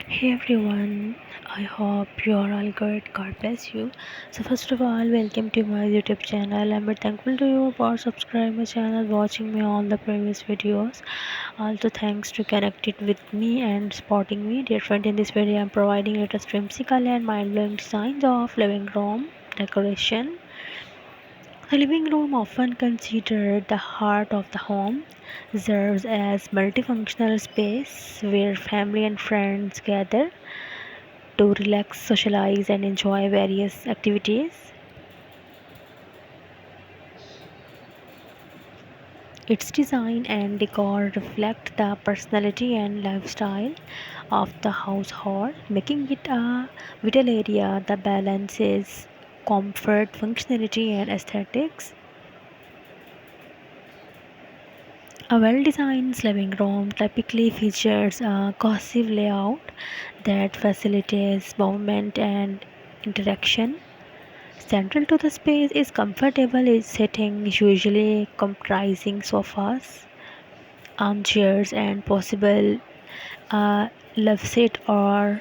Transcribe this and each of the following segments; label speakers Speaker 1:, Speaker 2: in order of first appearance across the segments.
Speaker 1: Hey everyone, I hope you are all good. God bless you. So first of all, welcome to my YouTube channel. I'm very thankful to you for subscribing my channel, watching me all the previous videos. Also thanks to connected with me and supporting me. Dear friend, in this video I'm providing latest whimsical and mind-blowing designs of living room decoration. The living room, often considered the heart of the home, serves as multifunctional space where family and friends gather to relax, socialize, and enjoy various activities. Its design and decor reflect the personality and lifestyle of the household, making it a vital area that balances comfort, functionality, and aesthetics. A well designed living room typically features a cohesive layout that facilitates movement and interaction. Central to the space is comfortable setting, usually comprising sofas, armchairs, and possible love seat or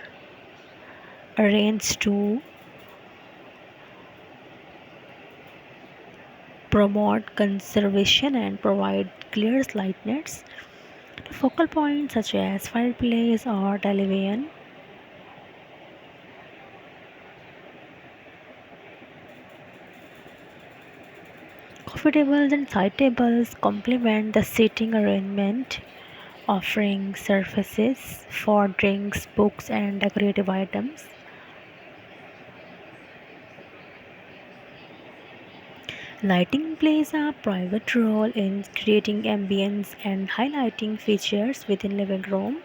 Speaker 1: arranged to promote conservation and provide clear lightness. Focal points such as fireplace or television. Coffee tables and side tables complement the seating arrangement, offering surfaces for drinks, books, and decorative items. Lighting plays a private role in creating ambience and highlighting features within living room.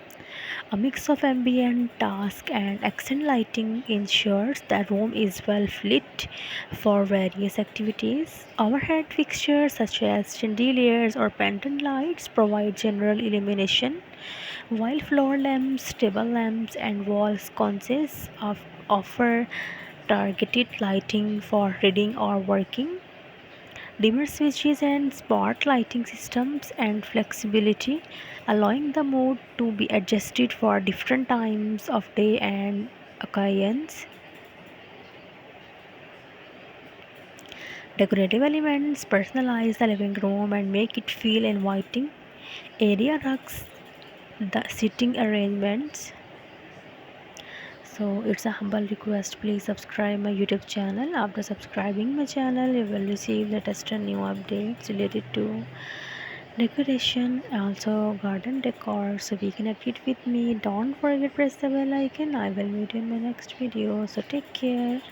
Speaker 1: A mix of ambient, task, and accent lighting ensures that room is well lit for various activities. Overhead fixtures such as chandeliers or pendant lights provide general illumination, while floor lamps, table lamps, and wall sconces offer targeted lighting for reading or working. Dimmer switches and spot lighting systems and flexibility, allowing the mode to be adjusted for different times of day and occasions. Decorative elements personalize the living room and make it feel inviting. Area rugs, the seating arrangements. So it's a humble request. Please subscribe my YouTube channel. After subscribing my channel, you will receive latest and new updates related to decoration, also garden decor. So be connected with me. Don't forget press the bell icon. I will meet you in my next video. So take care.